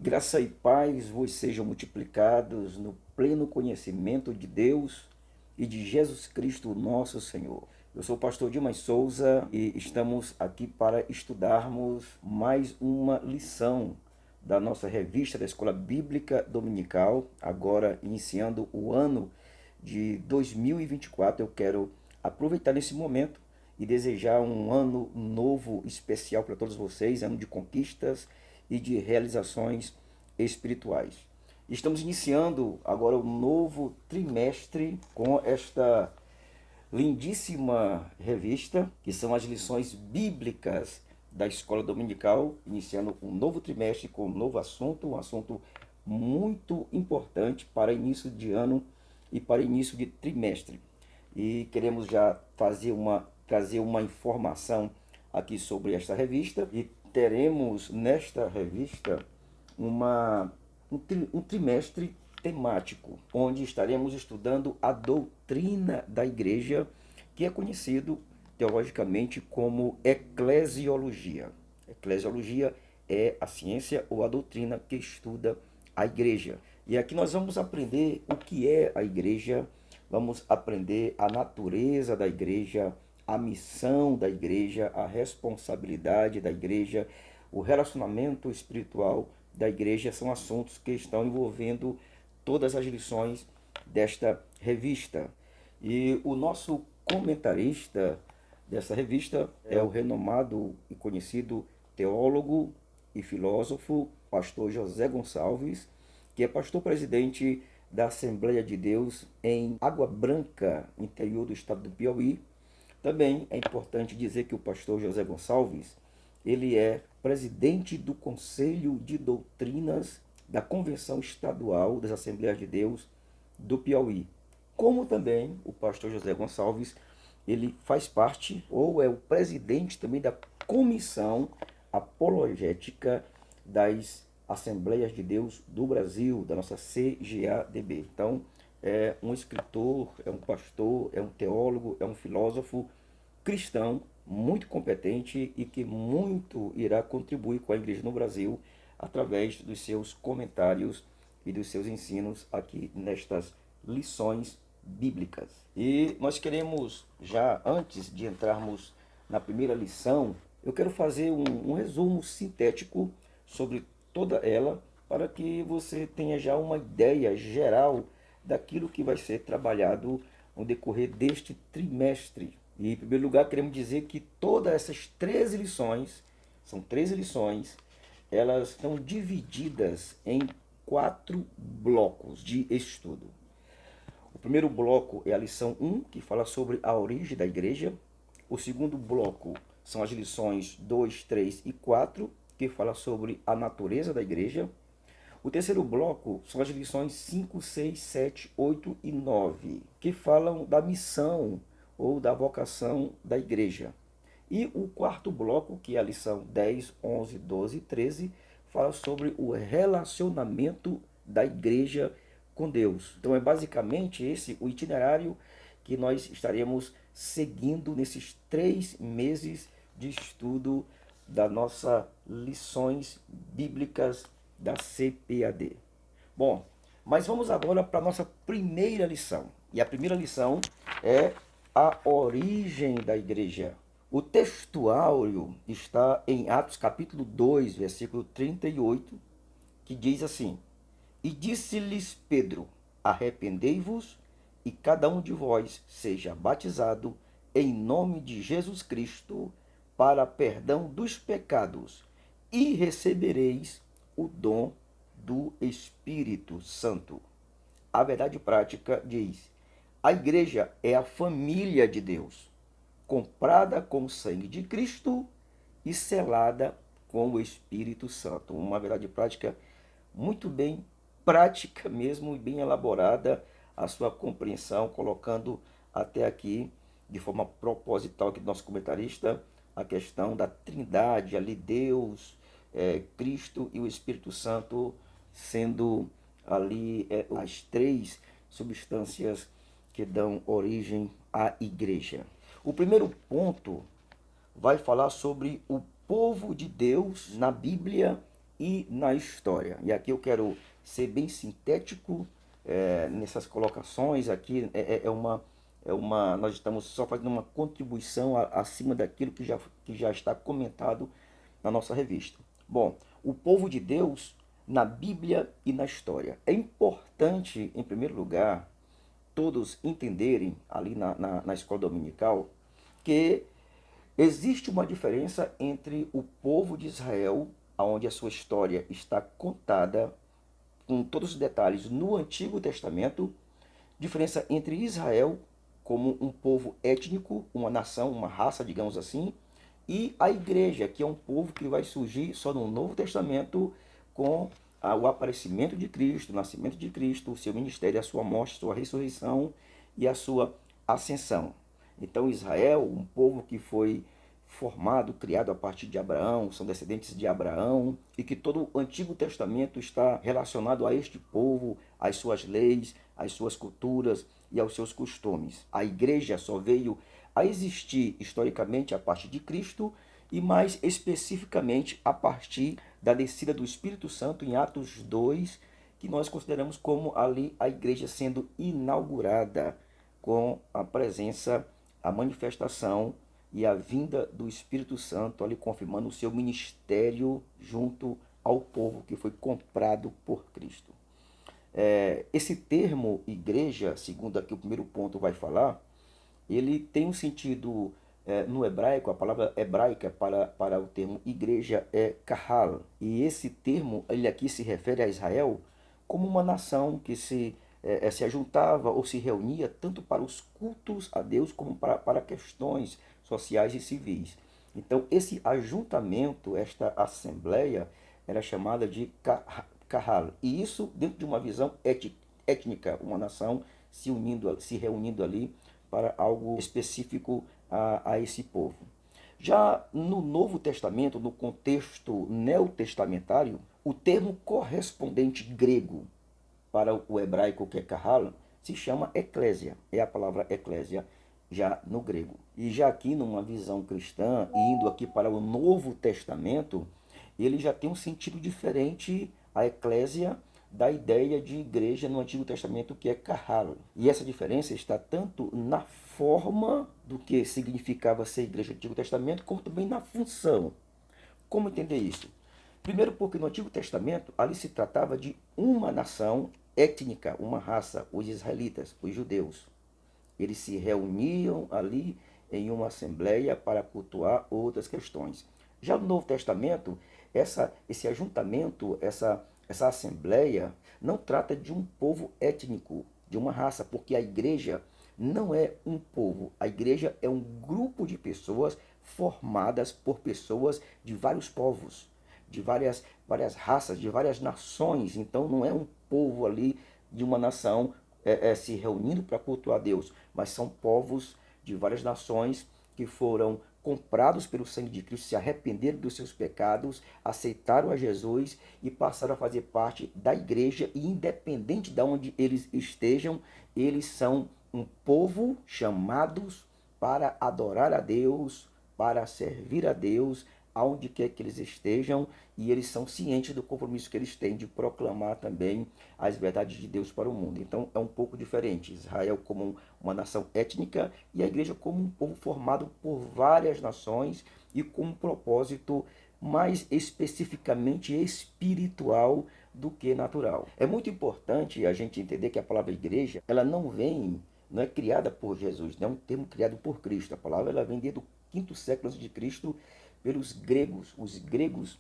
Graça e paz vos sejam multiplicados no pleno conhecimento de Deus e de Jesus Cristo, nosso Senhor. Eu sou o pastor Dimas Souza e estamos aqui para estudarmos mais uma lição da nossa revista da Escola Bíblica Dominical, agora iniciando o ano de 2024. Eu quero aproveitar nesse momento e desejar um ano novo especial para todos vocês, ano de conquistas e de realizações espirituais. Estamos iniciando agora um novo trimestre com esta lindíssima revista, que são as lições bíblicas da Escola Dominical, iniciando um novo trimestre com um novo assunto, um assunto muito importante para início de ano e para início de trimestre. E queremos já trazer uma informação aqui sobre esta revista, e teremos nesta revista um trimestre temático, onde estaremos estudando a doutrina da igreja, que é conhecido teologicamente como eclesiologia. Eclesiologia é a ciência ou a doutrina que estuda a igreja. E aqui nós vamos aprender o que é a igreja, vamos aprender a natureza da igreja, a missão da igreja, a responsabilidade da igreja, o relacionamento espiritual da igreja. São assuntos que estão envolvendo todas as lições desta revista. E o nosso comentarista dessa revista é o renomado e conhecido teólogo e filósofo, pastor José Gonçalves, que é pastor-presidente da Assembleia de Deus em Água Branca, interior do estado do Piauí. Também é importante dizer que o pastor José Gonçalves, ele é presidente do Conselho de Doutrinas da Convenção Estadual das Assembleias de Deus do Piauí. Como também o pastor José Gonçalves, ele faz parte, ou é o presidente também da Comissão Apologética das Assembleias de Deus do Brasil, da nossa CGADB. Então, é um escritor, é um pastor, é um teólogo, é um filósofo cristão muito competente e que muito irá contribuir com a igreja no Brasil através dos seus comentários e dos seus ensinos aqui nestas lições bíblicas. E nós queremos, já antes de entrarmos na primeira lição, eu quero fazer um resumo sintético sobre toda ela, para que você tenha já uma ideia geral daquilo que vai ser trabalhado no decorrer deste trimestre. E, em primeiro lugar, queremos dizer que todas essas 13 lições, são 13 lições, elas estão divididas em 4 blocos de estudo. O primeiro bloco é a lição 1, que fala sobre a origem da igreja. O segundo bloco são as lições 2, 3 e 4, que fala sobre a natureza da igreja. O terceiro bloco são as lições 5, 6, 7, 8 e 9, que falam da missão ou da vocação da igreja. E o quarto bloco, que é a lição 10, 11, 12 e 13, fala sobre o relacionamento da igreja com Deus. Então é basicamente esse o itinerário que nós estaremos seguindo nesses 3 meses de estudo da nossa lições bíblicas da CPAD. Bom, mas vamos agora para a nossa primeira lição. E a primeira lição é a origem da igreja. O textuário está em Atos capítulo 2, versículo 38, que diz assim: E disse-lhes Pedro: Arrependei-vos e cada um de vós seja batizado em nome de Jesus Cristo para perdão dos pecados, e recebereis o dom do Espírito Santo. A verdade prática diz: a igreja é a família de Deus, comprada com o sangue de Cristo e selada com o Espírito Santo. Uma verdade prática muito bem prática mesmo e bem elaborada a sua compreensão, colocando até aqui de forma proposital aqui do nosso comentarista a questão da trindade, ali Deus, Cristo e o Espírito Santo sendo ali as 3 substâncias que dão origem à igreja. O primeiro ponto vai falar sobre o povo de Deus na Bíblia e na história. E aqui eu quero ser bem sintético nessas colocações. Aqui nós estamos só fazendo uma contribuição acima daquilo que já está comentado na nossa revista. Bom, o povo de Deus na Bíblia e na história. É importante, em primeiro lugar, todos entenderem ali na escola dominical que existe uma diferença entre o povo de Israel, onde a sua história está contada com todos os detalhes no Antigo Testamento, diferença entre Israel como um povo étnico, uma nação, uma raça, digamos assim, e a igreja, que é um povo que vai surgir só no Novo Testamento com o aparecimento de Cristo, o nascimento de Cristo, o seu ministério, a sua morte, a sua ressurreição e a sua ascensão. Então Israel, um povo que foi formado, criado a partir de Abraão, são descendentes de Abraão, e que todo o Antigo Testamento está relacionado a este povo, às suas leis, às suas culturas e aos seus costumes. A igreja só veio a existir historicamente a partir de Cristo e mais especificamente a partir da descida do Espírito Santo em Atos 2, que nós consideramos como ali a igreja sendo inaugurada com a presença, a manifestação e a vinda do Espírito Santo ali confirmando o seu ministério junto ao povo que foi comprado por Cristo. Esse termo igreja, segundo aqui o primeiro ponto vai falar, ele tem um sentido no hebraico, a palavra hebraica para o termo igreja é kahal. E esse termo, ele aqui se refere a Israel como uma nação que se ajuntava ou se reunia tanto para os cultos a Deus como para questões sociais e civis. Então, esse ajuntamento, esta assembleia, era chamada de kahal. E isso dentro de uma visão étnica, uma nação se reunindo ali para algo específico a esse povo. Já no Novo Testamento, no contexto neotestamentário, o termo correspondente grego para o hebraico que é kahal se chama eclésia. É a palavra eclésia já no grego. E já aqui numa visão cristã, indo aqui para o Novo Testamento, ele já tem um sentido diferente, a eclésia, da ideia de igreja no Antigo Testamento, que é kahal. E essa diferença está tanto na forma do que significava ser igreja no Antigo Testamento, como também na função. Como entender isso? Primeiro porque no Antigo Testamento ali se tratava de uma nação étnica, uma raça, os israelitas, os judeus. Eles se reuniam ali em uma assembleia para cultuar outras questões. Já no Novo Testamento, esse ajuntamento, essa assembleia, não trata de um povo étnico, de uma raça, porque a igreja não é um povo. A igreja é um grupo de pessoas formadas por pessoas de vários povos, de várias raças, de várias nações. Então não é um povo ali de uma nação se reunindo para cultuar a Deus, mas são povos de várias nações que foram comprados pelo sangue de Cristo, se arrependeram dos seus pecados, aceitaram a Jesus e passaram a fazer parte da igreja, e independente de onde eles estejam, eles são um povo chamados para adorar a Deus, para servir a Deus, aonde quer que eles estejam, e eles são cientes do compromisso que eles têm de proclamar também as verdades de Deus para o mundo. Então é um pouco diferente. Israel como uma nação étnica e a igreja como um povo formado por várias nações e com um propósito mais especificamente espiritual do que natural. É muito importante a gente entender que a palavra igreja, ela não é criada por Jesus, não é um termo criado por Cristo. A palavra ela vem desde o quinto século antes de Cristo pelos gregos. Os gregos,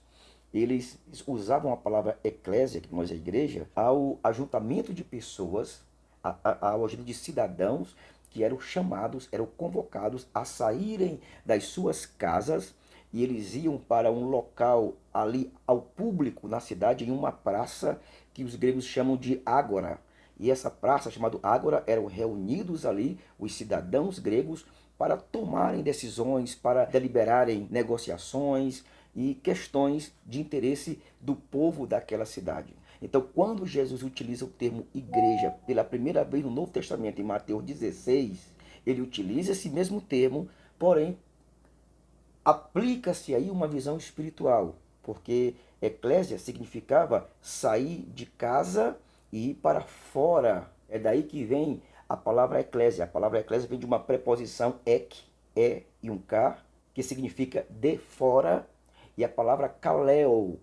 eles usavam a palavra eclésia, que nós é a igreja, ao ajuntamento de pessoas, ao ajuntamento de cidadãos que eram chamados, eram convocados a saírem das suas casas, e eles iam para um local ali ao público na cidade, em uma praça que os gregos chamam de ágora. E essa praça chamada ágora eram reunidos ali os cidadãos gregos para tomarem decisões, para deliberarem negociações e questões de interesse do povo daquela cidade. Então, quando Jesus utiliza o termo igreja pela primeira vez no Novo Testamento, em Mateus 16, ele utiliza esse mesmo termo, porém, aplica-se aí uma visão espiritual, porque Eclésia significava sair de casa e ir para fora. É daí que vem a palavra eclésia. A palavra eclésia vem de uma preposição ek, e um k, que significa de fora, e a palavra kaleo,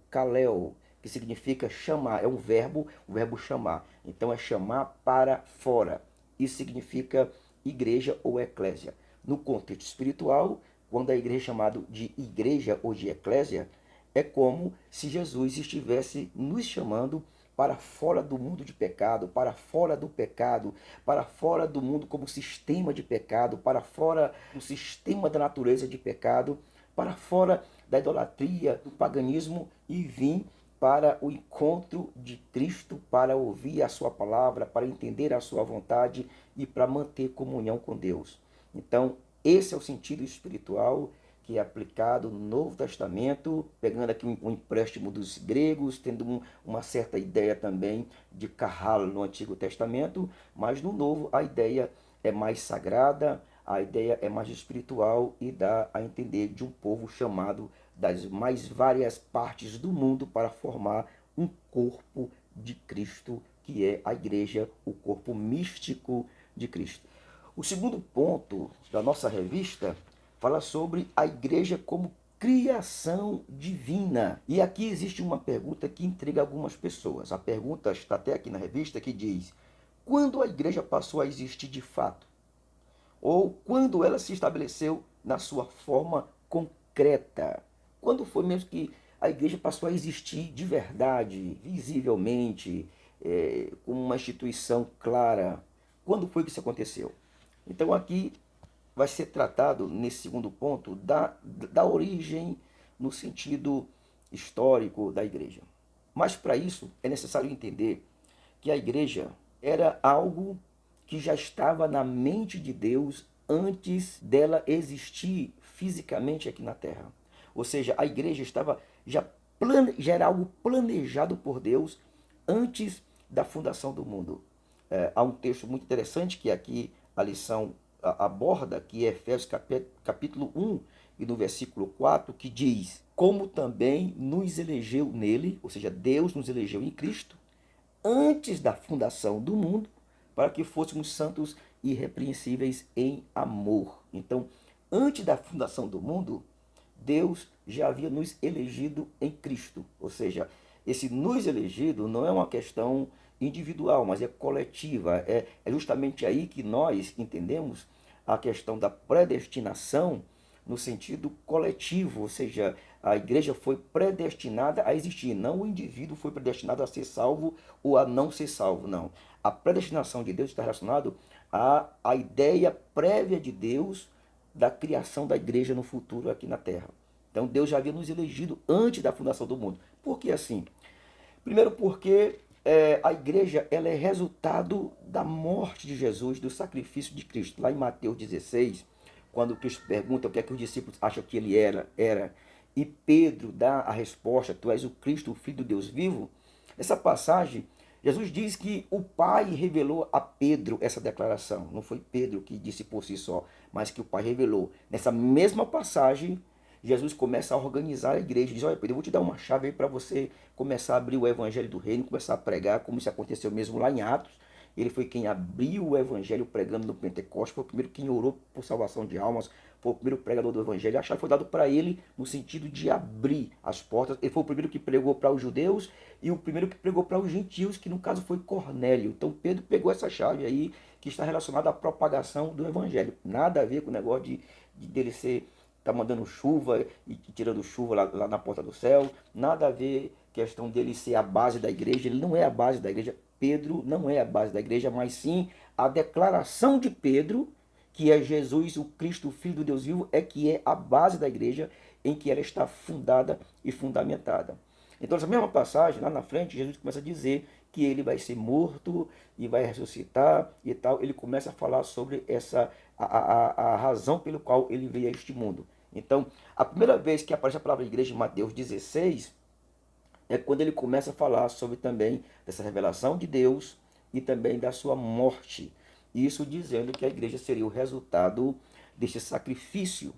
que significa chamar, é um verbo, o verbo chamar. Então é chamar para fora. Isso significa igreja ou eclésia. No contexto espiritual, quando a igreja é chamada de igreja ou de eclésia, é como se Jesus estivesse nos chamando para fora do mundo de pecado, para fora do pecado, para fora do mundo como sistema de pecado, para fora do sistema da natureza de pecado, para fora da idolatria, do paganismo e vir para o encontro de Cristo, para ouvir a sua palavra, para entender a sua vontade e para manter comunhão com Deus. Então, esse é o sentido espiritual que é aplicado no Novo Testamento, pegando aqui um empréstimo dos gregos, tendo uma certa ideia também de Kahal no Antigo Testamento, mas no Novo a ideia é mais sagrada, a ideia é mais espiritual e dá a entender de um povo chamado das mais várias partes do mundo para formar um corpo de Cristo, que é a igreja, o corpo místico de Cristo. O segundo ponto da nossa revista fala sobre a igreja como criação divina. E aqui existe uma pergunta que intriga algumas pessoas. A pergunta está até aqui na revista que diz: quando a igreja passou a existir de fato? Ou quando ela se estabeleceu na sua forma concreta? Quando foi mesmo que a igreja passou a existir de verdade, visivelmente, como uma instituição clara? Quando foi que isso aconteceu? Então aqui vai ser tratado, nesse segundo ponto, da origem no sentido histórico da igreja. Mas para isso é necessário entender que a igreja era algo que já estava na mente de Deus antes dela existir fisicamente aqui na terra. Ou seja, a igreja estava já era algo planejado por Deus antes da fundação do mundo. Há um texto muito interessante que aqui a lição aborda, que é Efésios capítulo 1 e no versículo 4, que diz: como também nos elegeu nele, ou seja, Deus nos elegeu em Cristo, antes da fundação do mundo, para que fôssemos santos e irrepreensíveis em amor. Então, antes da fundação do mundo, Deus já havia nos elegido em Cristo. Ou seja, esse nos elegido não é uma questão individual, mas é coletiva. É justamente aí que nós entendemos a questão da predestinação no sentido coletivo, ou seja, a igreja foi predestinada a existir, não o indivíduo foi predestinado a ser salvo ou a não ser salvo, não. A predestinação de Deus está relacionado à ideia prévia de Deus da criação da igreja no futuro aqui na terra. Então Deus já havia nos elegido antes da fundação do mundo. Por que assim? Primeiro porque a igreja ela é resultado da morte de Jesus, do sacrifício de Cristo. Lá em Mateus 16, quando Cristo pergunta o que é que os discípulos acham que ele era, e Pedro dá a resposta: tu és o Cristo, o Filho do Deus vivo. Essa passagem, Jesus diz que o Pai revelou a Pedro essa declaração. Não foi Pedro que disse por si só, mas que o Pai revelou. Nessa mesma passagem, Jesus começa a organizar a igreja. Diz: olha, Pedro, eu vou te dar uma chave aí para você começar a abrir o evangelho do reino, começar a pregar, como isso aconteceu mesmo lá em Atos. Ele foi quem abriu o evangelho pregando no Pentecostes, foi o primeiro quem orou por salvação de almas, foi o primeiro pregador do evangelho. A chave foi dada para ele no sentido de abrir as portas. Ele foi o primeiro que pregou para os judeus e o primeiro que pregou para os gentios, que no caso foi Cornélio. Então Pedro pegou essa chave aí que está relacionada à propagação do evangelho. Nada a ver com o negócio de dele ser tá mandando chuva e tirando chuva lá na porta do céu, nada a ver questão dele ser a base da igreja. Ele não é a base da igreja. Pedro não é a base da igreja, mas sim a declaração de Pedro, que é Jesus, o Cristo, o Filho do Deus vivo, é que é a base da igreja em que ela está fundada e fundamentada. Então, essa mesma passagem, lá na frente, Jesus começa a dizer que ele vai ser morto e vai ressuscitar e tal. Ele começa a falar sobre a razão pelo qual ele veio a este mundo. Então, a primeira vez que aparece a palavra igreja em Mateus 16 é quando ele começa a falar sobre também dessa revelação de Deus e também da sua morte. Isso dizendo que a igreja seria o resultado deste sacrifício.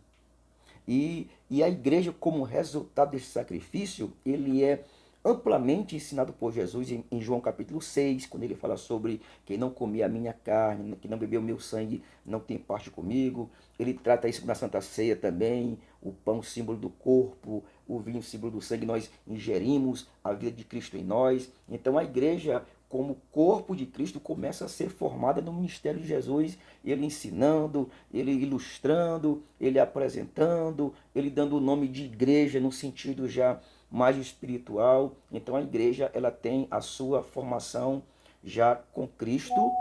E a igreja, como resultado desse sacrifício, ele é amplamente ensinado por Jesus em João capítulo 6, quando ele fala sobre quem não comer a minha carne, que não beber o meu sangue, não tem parte comigo. Ele trata isso na Santa Ceia também, o pão símbolo do corpo, o vinho símbolo do sangue, nós ingerimos a vida de Cristo em nós. Então a igreja, como corpo de Cristo, começa a ser formada no ministério de Jesus, ele ensinando, ele ilustrando, ele apresentando, ele dando o nome de igreja no sentido já mais espiritual. Então a igreja ela tem a sua formação já com Cristo,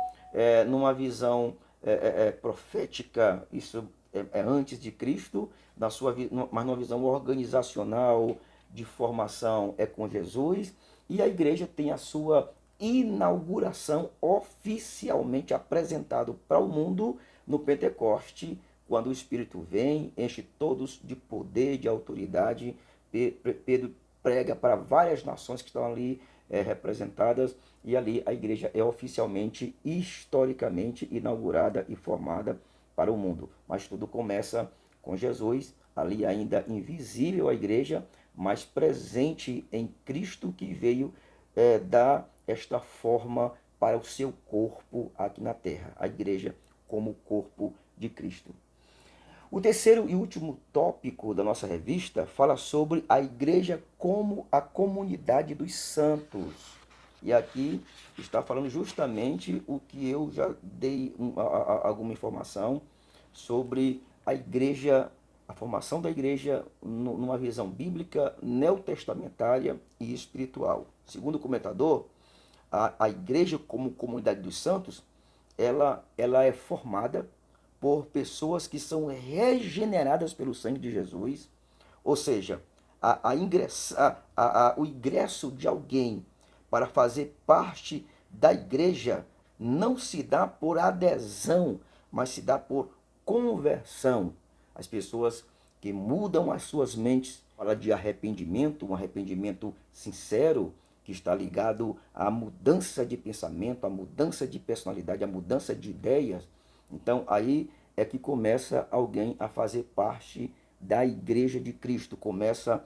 numa visão profética, isso é antes de Cristo, mas numa visão organizacional de formação é com Jesus, e a igreja tem a sua inauguração oficialmente apresentado para o mundo no Pentecoste, quando o Espírito vem, enche todos de poder, de autoridade. Pedro prega para várias nações que estão ali representadas, e ali a igreja é oficialmente, historicamente inaugurada e formada para o mundo. Mas tudo começa com Jesus, ali ainda invisível a igreja, mas presente em Cristo, que veio dar esta forma para o seu corpo aqui na terra, a igreja como corpo de Cristo. O terceiro e último tópico da nossa revista fala sobre a igreja como a comunidade dos santos. E aqui está falando justamente o que eu já dei alguma informação sobre a igreja, a formação da igreja numa visão bíblica, neotestamentária e espiritual. Segundo o comentador, a igreja como comunidade dos santos, ela é formada por pessoas que são regeneradas pelo sangue de Jesus, ou seja, o ingresso de alguém para fazer parte da igreja não se dá por adesão, mas se dá por conversão. As pessoas que mudam as suas mentes, fala de arrependimento, um arrependimento sincero, que está ligado à mudança de pensamento, à mudança de personalidade, à mudança de ideias. Então aí é que começa alguém a fazer parte da igreja de Cristo, começa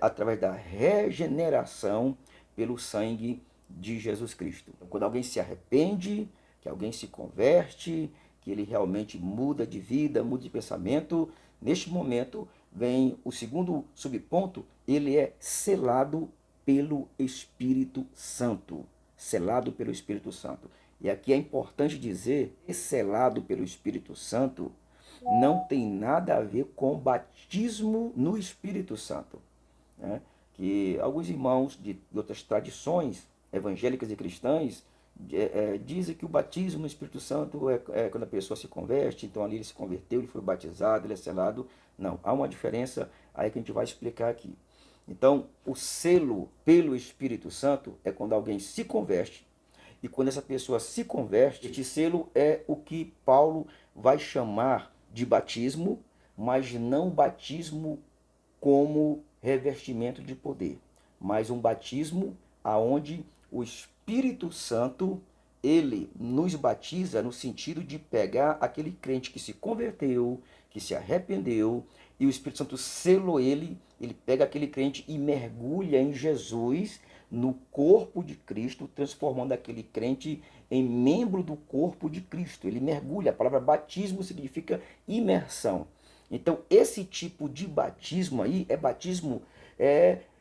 através da regeneração pelo sangue de Jesus Cristo. Então, quando alguém se arrepende, que alguém se converte, que ele realmente muda de vida, muda de pensamento, neste momento vem o segundo subponto, ele é selado pelo Espírito Santo. Selado pelo Espírito Santo. E aqui é importante dizer que selado pelo Espírito Santo não tem nada a ver com batismo no Espírito Santo, né? Que alguns irmãos de outras tradições evangélicas e cristãs dizem que o batismo no Espírito Santo é quando a pessoa se converte, então ali ele se converteu, ele foi batizado, ele é selado. Não, há uma diferença aí que a gente vai explicar aqui. Então, o selo pelo Espírito Santo é quando alguém se converte, e quando essa pessoa se converte, este selo é o que Paulo vai chamar de batismo, mas não batismo como revestimento de poder, mas um batismo aonde o Espírito Santo, ele nos batiza no sentido de pegar aquele crente que se converteu, que se arrependeu, e o Espírito Santo selou ele pega aquele crente e mergulha em Jesus, no corpo de Cristo, transformando aquele crente em membro do corpo de Cristo. Ele mergulha, a palavra batismo significa imersão. Então, esse tipo de batismo aí é batismo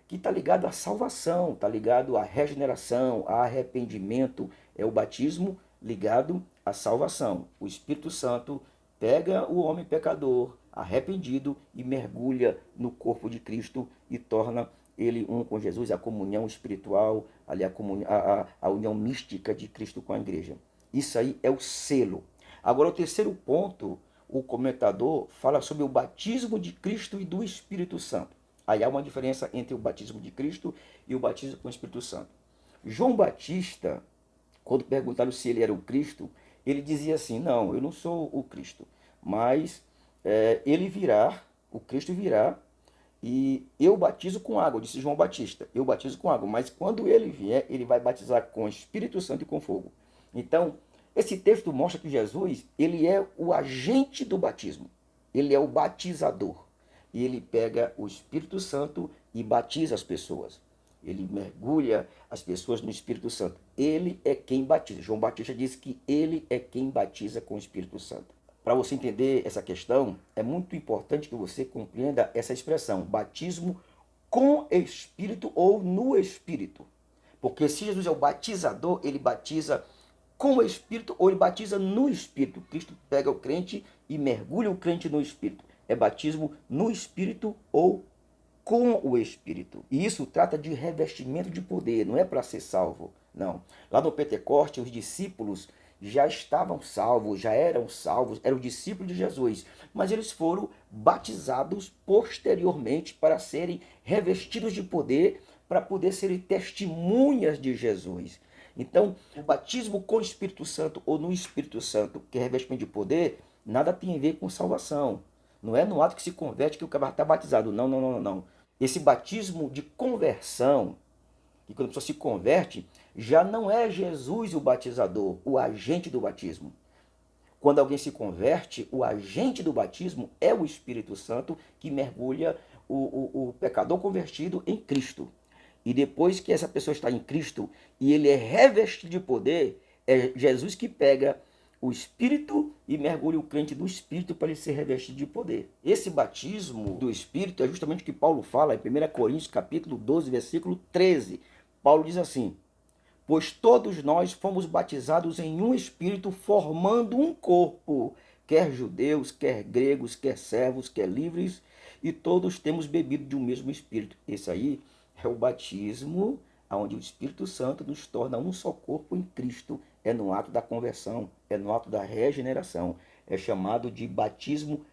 que está ligado à salvação, está ligado à regeneração, a arrependimento. É o batismo ligado à salvação. O Espírito Santo pega o homem pecador, arrependido, e mergulha no corpo de Cristo e torna ele um com Jesus, a comunhão espiritual, ali a união mística de Cristo com a igreja. Isso aí é o selo. Agora, o terceiro ponto, o comentador fala sobre o batismo de Cristo e do Espírito Santo. Aí há uma diferença entre o batismo de Cristo e o batismo com o Espírito Santo. João Batista, quando perguntaram se ele era o Cristo, ele dizia assim: não, eu não sou o Cristo, mas ele virá, o Cristo virá, e eu batizo com água, disse João Batista. Eu batizo com água, mas quando ele vier, ele vai batizar com o Espírito Santo e com fogo. Então, esse texto mostra que Jesus, ele é o agente do batismo. Ele é o batizador. e ele pega o Espírito Santo e batiza as pessoas. Ele mergulha as pessoas no Espírito Santo. Ele é quem batiza. João Batista diz que ele é quem batiza com o Espírito Santo. Para você entender essa questão, é muito importante que você compreenda essa expressão, batismo com Espírito ou no Espírito. Porque se Jesus é o batizador, ele batiza com o Espírito ou ele batiza no Espírito. Cristo pega o crente e mergulha o crente no Espírito. É batismo no Espírito ou com o Espírito. E isso trata de revestimento de poder, não é para ser salvo, não. Lá no Pentecoste, os discípulos já estavam salvos, já eram salvos, eram discípulos de Jesus, mas eles foram batizados posteriormente para serem revestidos de poder, para poder serem testemunhas de Jesus. Então, o batismo com o Espírito Santo ou no Espírito Santo, que é revestimento de poder, nada tem a ver com salvação. Não é no ato que se converte que o cara está batizado. Não, não, não, não. Esse batismo de conversão, que quando a pessoa se converte, já não é Jesus o batizador, o agente do batismo. Quando alguém se converte, o agente do batismo é o Espírito Santo que mergulha o pecador convertido em Cristo. E depois que essa pessoa está em Cristo e ele é revestido de poder, é Jesus que pega o Espírito e mergulha o crente do Espírito para ele ser revestido de poder. Esse batismo do Espírito é justamente o que Paulo fala em 1 Coríntios capítulo 12, versículo 13. Paulo diz assim: pois todos nós fomos batizados em um Espírito, formando um corpo, quer judeus, quer gregos, quer servos, quer livres, e todos temos bebido de um mesmo Espírito. Esse aí é o batismo onde o Espírito Santo nos torna um só corpo em Cristo. É no ato da conversão, é no ato da regeneração. É chamado de batismo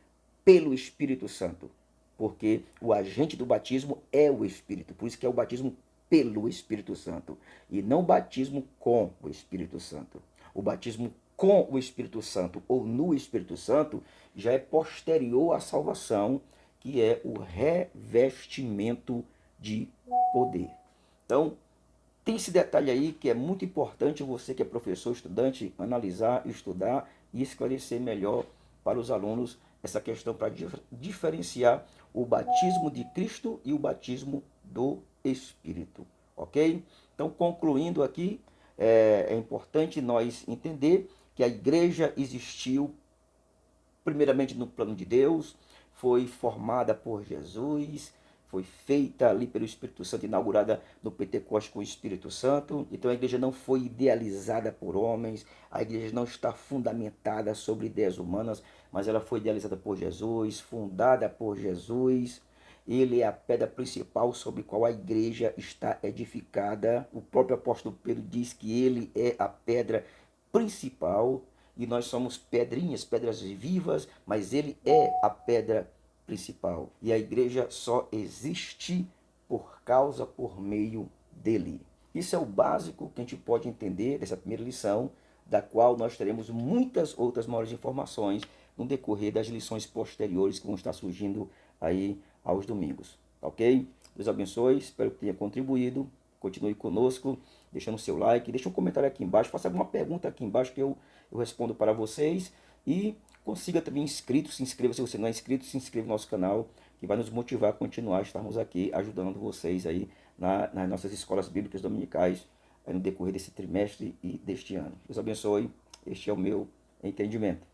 pelo Espírito Santo, porque o agente do batismo é o Espírito. Por isso que é o batismo pelo Espírito Santo e não o batismo com o Espírito Santo. O batismo com o Espírito Santo ou no Espírito Santo já é posterior à salvação, que é o revestimento de poder. Então, tem esse detalhe aí que é muito importante você que é professor, estudante, analisar, estudar e esclarecer melhor para os alunos essa questão para diferenciar o batismo de Cristo e o batismo do Espírito, ok? Então, concluindo aqui, é importante nós entender que a igreja existiu primeiramente no plano de Deus, foi formada por Jesus, foi feita ali pelo Espírito Santo, inaugurada no Pentecostes com o Espírito Santo. Então a igreja não foi idealizada por homens, a igreja não está fundamentada sobre ideias humanas, mas ela foi idealizada por Jesus, fundada por Jesus. Ele é a pedra principal sobre a qual a igreja está edificada. O próprio apóstolo Pedro diz que ele é a pedra principal e nós somos pedrinhas, pedras vivas, mas ele é a pedra principal. E a igreja só existe por meio dele. Isso é o básico que a gente pode entender dessa primeira lição, da qual nós teremos muitas outras maiores informações no decorrer das lições posteriores que vão estar surgindo aí aos domingos. Ok? Deus abençoe, espero que tenha contribuído. Continue conosco, deixando o seu like, deixa um comentário aqui embaixo, faça alguma pergunta aqui embaixo que eu respondo para vocês. E consiga também inscrito, se inscreva se você não é inscrito, se inscreva no nosso canal, que vai nos motivar a continuar, estarmos aqui ajudando vocês aí nas nossas escolas bíblicas dominicais, no decorrer desse trimestre e deste ano. Deus abençoe, este é o meu entendimento.